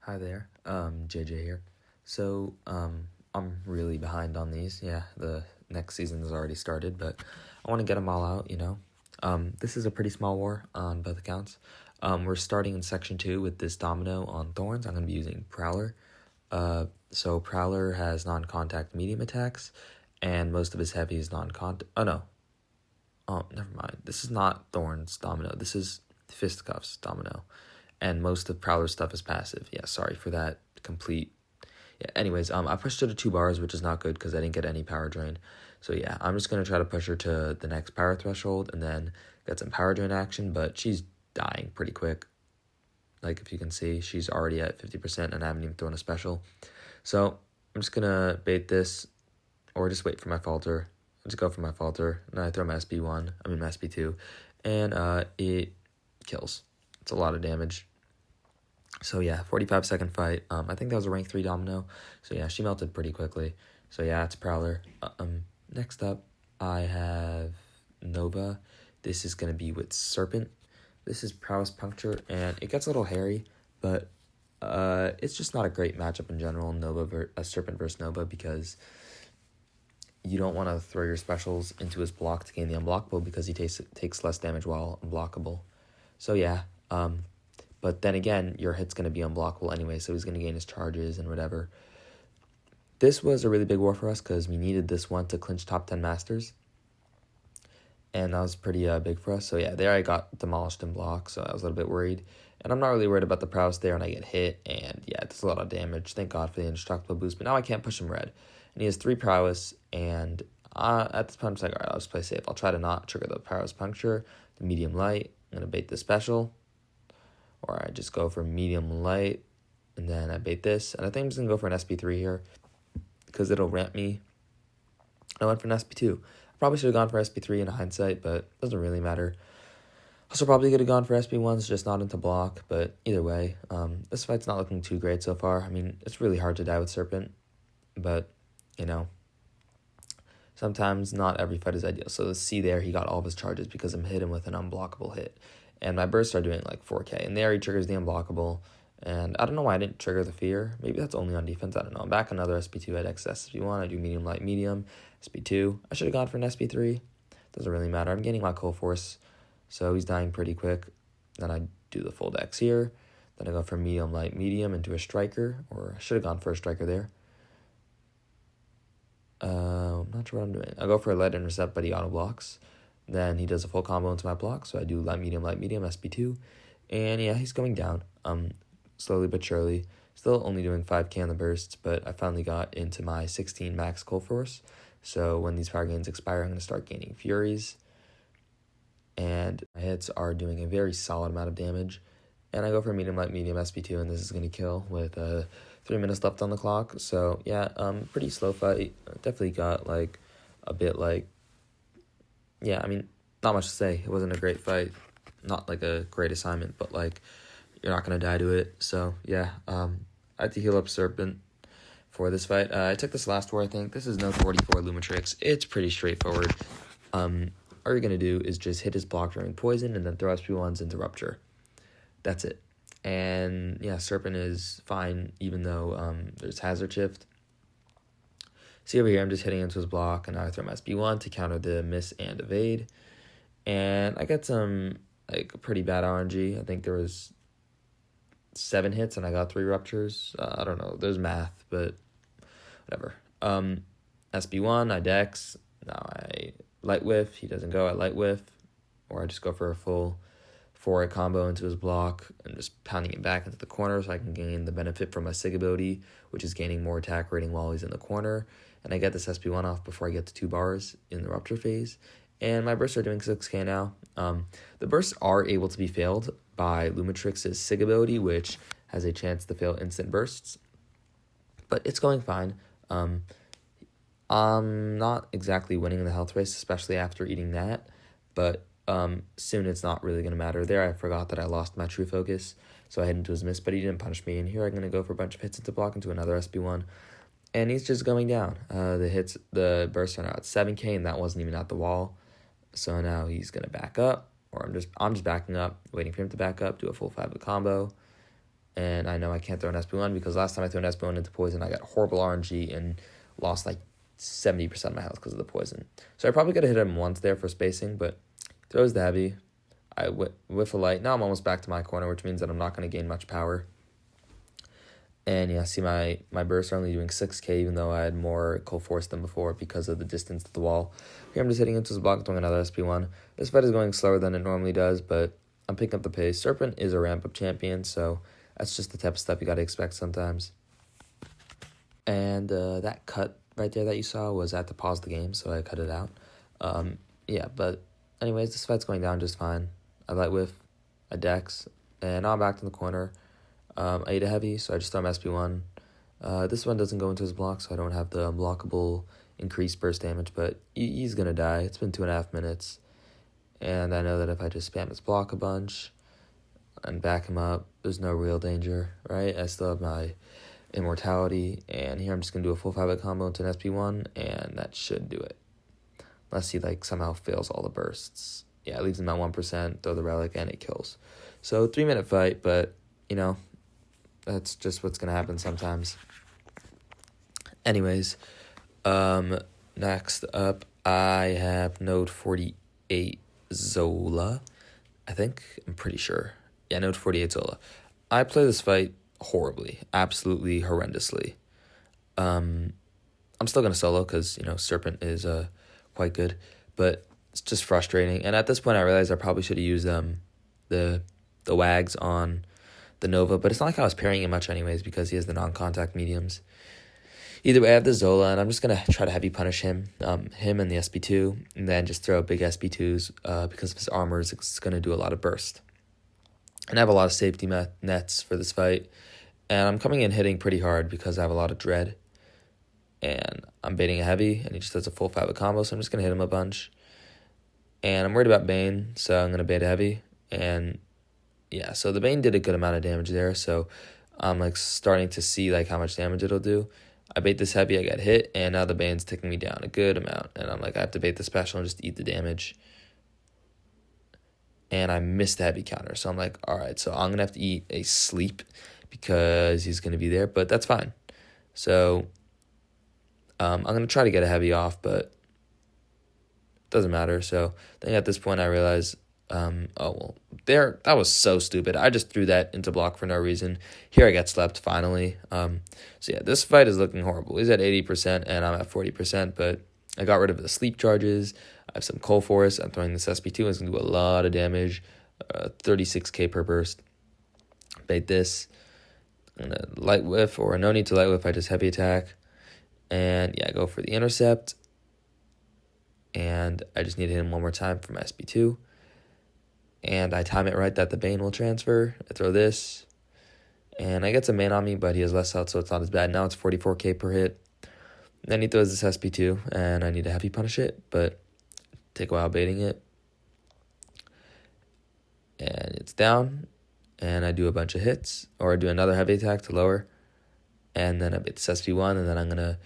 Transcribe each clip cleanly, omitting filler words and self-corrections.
Hi there, JJ here. I'm really behind on these. Yeah, the next season has already started, but I want to get them all out. This is a pretty small war on both accounts. We're starting in Section 2 with this Domino on Thorns. I'm going to be using Prowler. So Prowler has non-contact medium attacks, and most of his heavy is non-contact. Oh, no. Oh, never mind. This is not Thorns Domino. This is Fistcuffs Domino. And most of Prowler's stuff is passive. Yeah, sorry for that complete. Yeah, anyways, I pushed her to 2 bars, which is not good because I didn't get any power drain. So yeah, I'm just going to try to push her to the next power threshold and then get some power drain action, but she's dying pretty quick. Like, if you can see, she's already at 50% and I haven't even thrown a special. So I'm just going to bait this or just wait for my falter. I just go for my falter, and I throw my my SB2, and it kills. It's a lot of damage. So yeah, 45-second fight. I think that was a rank 3 Domino. So yeah, she melted pretty quickly. So yeah, it's Prowler. Next up, I have Nova. This is going to be with Serpent. This is Prowess Puncture, and it gets a little hairy, but it's just not a great matchup in general, Serpent versus Nova, because you don't want to throw your specials into his block to gain the unblockable because he takes less damage while unblockable. So yeah, but then again, your hit's going to be unblockable anyway, so he's going to gain his charges and whatever. This was a really big war for us because we needed this one to clinch top 10 Masters. And that was pretty big for us. So yeah, there I got demolished in block, so I was a little bit worried. And I'm not really worried about the prowess there, and I get hit, and yeah, it's a lot of damage. Thank God for the indestructible boost, but now I can't push him red. And he has 3 prowess, and at this point I'm just like, alright, I'll just play safe. I'll try to not trigger the prowess puncture, the medium light. I'm going to bait the special. Or I just go for medium light, and then I bait this. And I think I'm just going to go for an SP3 here, because it'll ramp me. I went for an SP2. I probably should have gone for SP3 in hindsight, but it doesn't really matter. Also probably could have gone for SP1s, just not into block, but either way, this fight's not looking too great so far. I mean, it's really hard to die with Serpent, but, sometimes not every fight is ideal. So see there, he got all of his charges because I'm hitting with an unblockable hit. And my bursts are doing like 4k. And there he triggers the unblockable. And I don't know why I didn't trigger the fear. Maybe that's only on defense. I don't know. I'm back another SP2 at XS if you want. I do medium, light, medium. SP2. I should have gone for an SP3. Doesn't really matter. I'm gaining my cold force. So he's dying pretty quick. Then I do the full dex here. Then I go for medium, light, medium into a striker. Or I should have gone for a striker there. I'm not sure what I'm doing. I go for a light intercept, but he auto blocks. Then he does a full combo into my block, so I do light, medium, SP2. And yeah, he's going down, slowly but surely. Still only doing 5k on the bursts, but I finally got into my 16 max cold force. So when these power gains expire, I'm going to start gaining furies. And my hits are doing a very solid amount of damage. And I go for medium, light, medium, SP2, and this is going to kill with 3 minutes left on the clock. So yeah, pretty slow fight. Definitely got like a bit like, yeah, I mean, not much to say. It wasn't a great fight. Not like a great assignment, but like, you're not going to die to it. So yeah, I had to heal up Serpent for this fight. I took this last war, I think. This is no 44 Luma tricks. It's pretty straightforward. All you're going to do is just hit his block during poison and then throw SP1s into rupture. That's it. And yeah, Serpent is fine, even though there's hazard shift. See over here, I'm just hitting into his block, and now I throw my SB1 to counter the miss and evade. And I got some, like, pretty bad RNG. I think there was 7 hits, and I got 3 ruptures. I don't know, there's math, but whatever. SB1, I dex. Now I light whiff. He doesn't go, I light whiff. Or I just go for a full 4 combo into his block and just pounding it back into the corner so I can gain the benefit from my Sig ability, which is gaining more attack rating while he's in the corner. And I get this SP1 off before I get to 2 bars in the rupture phase. And my bursts are doing 6k now. The bursts are able to be failed by Lumatrix's Sig ability, which has a chance to fail instant bursts. But it's going fine. I'm not exactly winning the health race, especially after eating that. But soon it's not really going to matter. There I forgot that I lost my true focus, so I head into his miss, but he didn't punish me. And here I'm going to go for a bunch of hits into block into another SB1. And he's just going down. The bursts are now at 7k, and that wasn't even at the wall. So now he's going to back up, or I'm just backing up, waiting for him to back up, do a full 5 combo. And I know I can't throw an SP1 because last time I threw an SP1 into poison, I got horrible RNG and lost like 70% of my health because of the poison. So I probably could have hit him once there for spacing, but throws the heavy. I whiff a light. Now I'm almost back to my corner, which means that I'm not going to gain much power. And yeah, see my bursts are only doing 6k, even though I had more cold force than before because of the distance to the wall. Here I'm just hitting into his block, throwing another SP1. This fight is going slower than it normally does, but I'm picking up the pace. Serpent is a ramp-up champion, so that's just the type of stuff you got to expect sometimes. And that cut right there that you saw was at the pause the game, so I cut it out. Yeah, but anyways, this fight's going down just fine. I light whiff, I dex, and now I'm back in the corner. I ate a heavy, so I just throw him SP1. This one doesn't go into his block, so I don't have the unblockable increased burst damage, but he's going to die. It's been 2.5 minutes, and I know that if I just spam his block a bunch and back him up, there's no real danger, right? I still have my immortality, and here I'm just going to do a full 5-hit combo into an SP1, and that should do it. Unless he somehow fails all the bursts. Yeah, it leaves him at 1%, throw the relic, and it kills. So 3-minute fight, but, that's just what's going to happen sometimes. Anyways, next up, I have node 48 Zola, I think. I'm pretty sure. Yeah, node 48 Zola. I play this fight horribly, absolutely horrendously. I'm still going to solo because, Serpent is quite good, but it's just frustrating. And at this point, I realized I probably should have used the wags on the Nova, but it's not like I was parrying him much anyways because he has the non-contact mediums. Either way, I have the Zola, and I'm just going to try to heavy punish him and the SP2, and then just throw big SP2s because of his armor is going to do a lot of burst. And I have a lot of safety nets for this fight, and I'm coming in hitting pretty hard because I have a lot of dread. And I'm baiting a heavy, and he just does a full 5-hit combo, so I'm just going to hit him a bunch. And I'm worried about Bane, so I'm going to bait a heavy. And yeah, so the Bane did a good amount of damage there, so I'm starting to see how much damage it'll do. I bait this heavy, I get hit, and now the Bane's taking me down a good amount. And I'm I have to bait the special and just eat the damage. And I missed the heavy counter, so I'm all right, so I'm going to have to eat a sleep because he's going to be there, but that's fine. So I'm going to try to get a heavy off, but it doesn't matter. So I think at this point I realize, that was so stupid. I just threw that into block for no reason. Here I got slept finally. So yeah, this fight is looking horrible. He's at 80% and I'm at 40%, but I got rid of the sleep charges. I have some cold force. I'm throwing this SP2. It's going to do a lot of damage. 36k per burst. Bait this. I'm going to light whiff, or no need to light whiff. I just heavy attack. And yeah, I go for the intercept. And I just need to hit him one more time for my SP2. And I time it right that the Bane will transfer. I throw this. And I get some Bane on me, but he has less health, so it's not as bad. Now it's 44k per hit. Then he throws this SP2, and I need to heavy punish it, but take a while baiting it. And it's down, and I do a bunch of hits, or I do another heavy attack to lower. And then I bait this SP1, and then I'm going to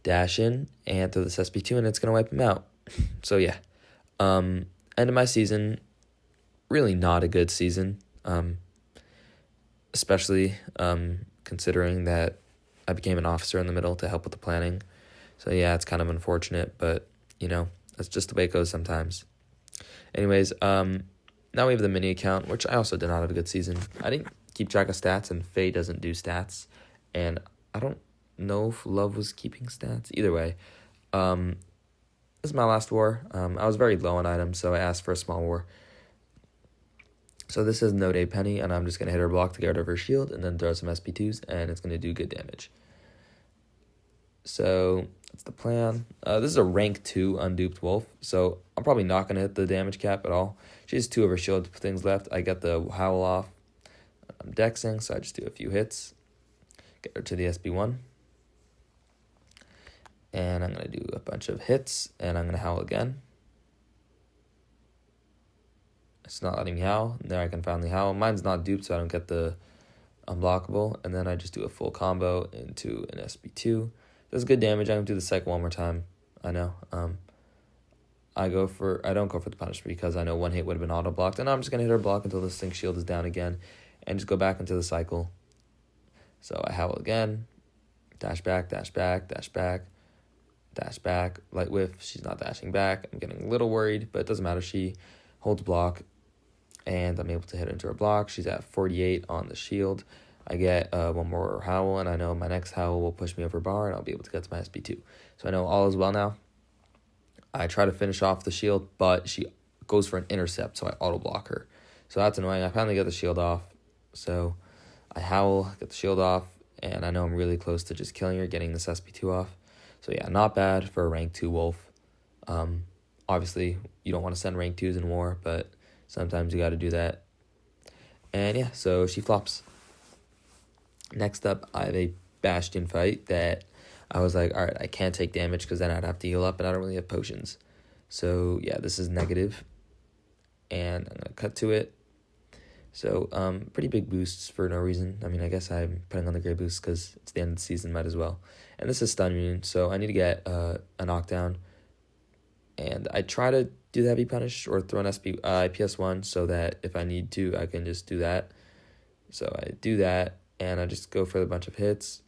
dash in and throw this SP2, and it's going to wipe him out. So yeah, end of my season, really not a good season, especially considering that I became an officer in the middle to help with the planning. So yeah, it's kind of unfortunate, but that's just the way it goes sometimes. Anyways, now we have the mini account, which I also did not have a good season. I didn't keep track of stats, and FAE doesn't do stats, and I don't know if Love was keeping stats. Either way, this is my last war. I was very low on items, so I asked for a small war. So this is Node A Peni, and I'm just going to hit her block to get rid of her shield, and then throw some SP2s, and it's going to do good damage. So that's the plan. This is a rank 2 unduped wolf, so I'm probably not going to hit the damage cap at all. She has 2 of her shield things left. I get the howl off. I'm dexing, so I just do a few hits. Get her to the SB1. And I'm going to do a bunch of hits, and I'm going to howl again. It's not letting me howl. There I can finally howl. Mine's not duped, so I don't get the unblockable. And then I just do a full combo into an SB2. Does good damage. I'm going to do the cycle one more time. I know. I don't go for the punishment because I know one hit would have been auto-blocked. And I'm just going to hit her block until this thing shield is down again. And just go back into the cycle. So I howl again, dash back, dash back, dash back, dash back, light whiff. She's not dashing back. I'm getting a little worried, but it doesn't matter. She holds block, and I'm able to hit into her block. She's at 48 on the shield. I get one more howl, and I know my next howl will push me over bar, and I'll be able to get to my SP2. So I know all is well now. I try to finish off the shield, but she goes for an intercept, so I auto-block her. So that's annoying. I finally get the shield off. So I howl, get the shield off, and I know I'm really close to just killing her, getting this SP2 off. So yeah, not bad for a rank 2 wolf. Obviously, you don't want to send rank 2s in war, but sometimes you got to do that. And yeah, so she flops. Next up, I have a Bastion fight that I was like, all right, I can't take damage because then I'd have to heal up, and I don't really have potions. So yeah, this is negative. And I'm going to cut to it. So pretty big boosts for no reason. I mean, I guess I'm putting on the great boost because it's the end of the season, might as well. And this is stun immune, so I need to get a knockdown. And I try to do the heavy punish or throw an PS1 so that if I need to, I can just do that. So I do that, and I just go for a bunch of hits,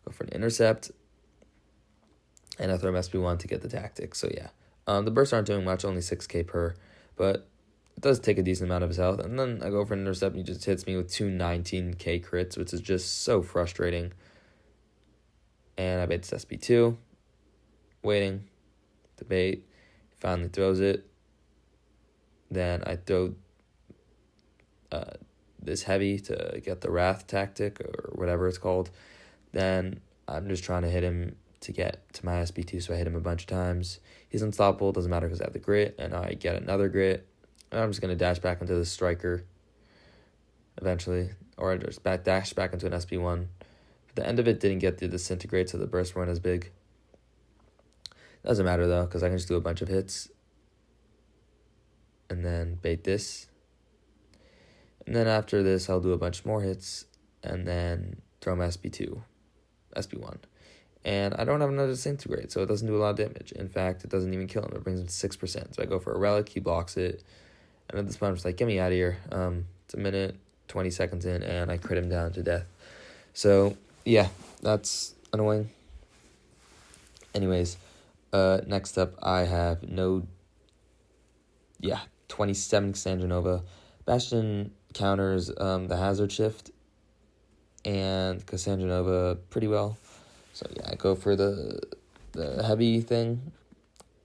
go for an intercept, and I throw my SP1 to get the tactic. So yeah, the bursts aren't doing much, only 6k per, but it does take a decent amount of his health. And then I go for an intercept, and he just hits me with 2 19k crits, which is just so frustrating. And I bait this SP2, waiting to bait. Finally throws it. Then I throw this heavy to get the Wrath tactic or whatever it's called. Then I'm just trying to hit him to get to my SP2, so I hit him a bunch of times. He's unstoppable, doesn't matter because I have the grit, and I get another grit. And I'm just going to dash back into the striker eventually, or I just dash back into an SP1. But the end of it didn't get the disintegrate, so the bursts weren't as big. Doesn't matter though, because I can just do a bunch of hits. And then bait this. And then after this, I'll do a bunch more hits, and then throw my SP1. And I don't have another disintegrate, so it doesn't do a lot of damage. In fact, it doesn't even kill him. It brings him to 6%. So I go for a relic, he blocks it. And at this point, I'm just like, get me out of here. It's a minute, 20 seconds in, and I crit him down to death. So, yeah, that's annoying. Anyways, next up, I have 27 Cassandra. Bastion counters the hazard shift and Cassandra pretty well. So yeah, I go for the heavy thing,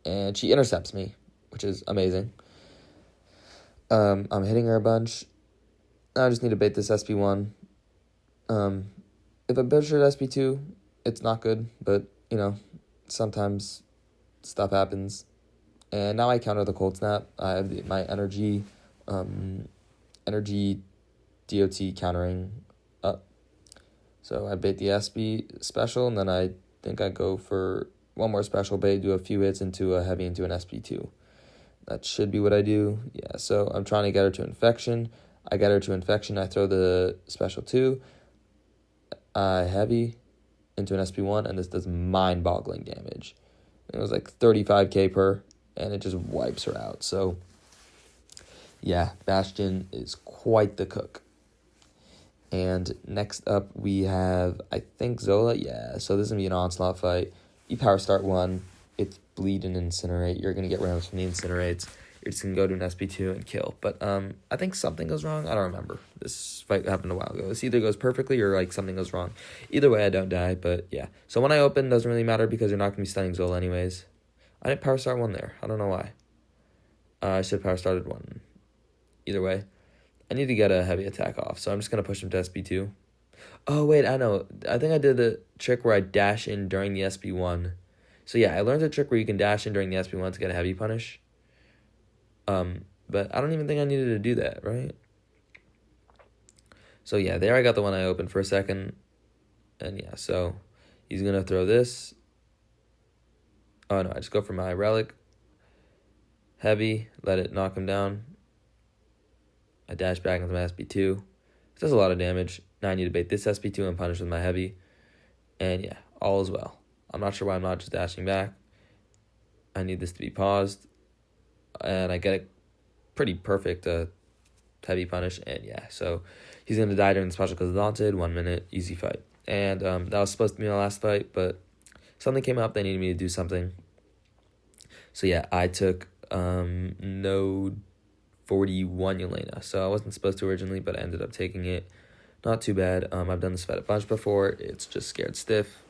and she intercepts me, which is amazing. I'm hitting her a bunch. I just need to bait this SP1. If I butchered SP2, it's not good, but sometimes stuff happens. And now I counter the cold snap. I have my energy DOT countering up. So I bait the SP special, and then I think I go for one more special bait, do a few hits into a heavy into an SP2. That should be what I do. Yeah, so I'm trying to get her to infection. I get her to infection. I throw the special 2. Heavy into an SP1, and this does mind-boggling damage. It was like 35k per, and it just wipes her out. So, yeah, Bastion is quite the cook. And next up, we have, I think, Zola. Yeah, so this is going to be an Onslaught fight. You power start 1. It's bleed and incinerate. You're going to get rounds from the incinerates. You're just going to go to an SP2 and kill. But I think something goes wrong. I don't remember. This fight happened a while ago. This either goes perfectly or something goes wrong. Either way, I don't die, but yeah. So when I open, doesn't really matter because you're not going to be stunning Zola anyways. I didn't power start 1 there. I don't know why. I should have power started 1. Either way, I need to get a heavy attack off, so I'm just going to push him to SP2. Oh, wait, I know. I think I did the trick where I dash in during the SP1. So yeah, I learned a trick where you can dash in during the SP1 to get a heavy punish. But I don't even think I needed to do that, right? So yeah, there I got the one I opened for a second. And yeah, so he's going to throw this. Oh no, I just go for my relic. Heavy, let it knock him down. I dash back into my SP2. It does a lot of damage. Now I need to bait this SP2 and punish with my heavy. And yeah, all is well. I'm not sure why I'm not just dashing back. I need this to be paused. And I get it pretty perfect heavy punish. And yeah, so he's going to die during the special because Daunted, 1 minute, easy fight. And that was supposed to be my last fight, but something came up, they needed me to do something. So yeah, I took Node 41 Yelena. So I wasn't supposed to originally, but I ended up taking it. Not too bad. I've done this fight a bunch before. It's just scared stiff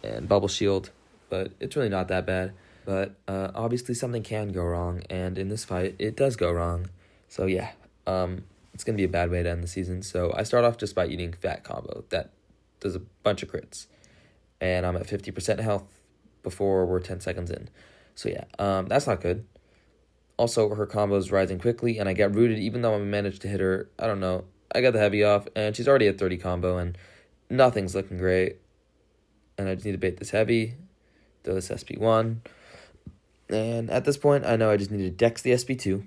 and bubble shield, but it's really not that bad. But obviously something can go wrong, and in this fight, it does go wrong. So yeah, it's going to be a bad way to end the season. So I start off just by eating Fat Combo. That does a bunch of crits. And I'm at 50% health before we're 10 seconds in. So yeah, that's not good. Also, her combo is rising quickly, and I get rooted even though I managed to hit her. I don't know. I got the heavy off, and she's already at 30 combo, and nothing's looking great. And I just need to bait this heavy, throw this SP1. And at this point, I know I just need to dex the SP2.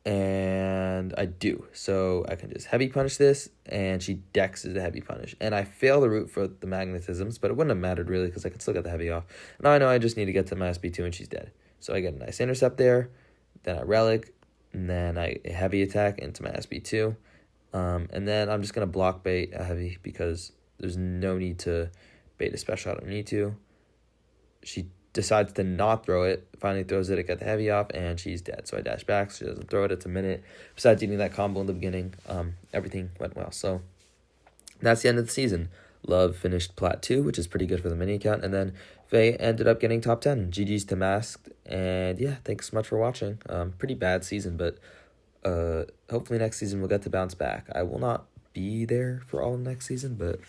And I do. So I can just heavy punish this, and she dexes the heavy punish. And I fail the route for the magnetisms, but it wouldn't have mattered really because I could still get the heavy off. Now I know I just need to get to my SP2, and she's dead. So I get a nice intercept there, then I relic, and then I heavy attack into my SP2. And then I'm just going to block bait a heavy because there's no need to bait a special. I don't need to. She decides to not throw it, finally throws it, I get the heavy off, and she's dead. So I dash back, so she doesn't throw it, it's a minute. Besides eating that combo in the beginning, everything went well. So that's the end of the season. Love finished Plat 2, which is pretty good for the mini account, and then FAE ended up getting top 10. GG's to Masked, and yeah, thanks so much for watching. Pretty bad season, but hopefully next season we'll get to bounce back. I will not be there for all of next season, but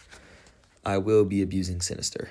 I will be abusing Sinister.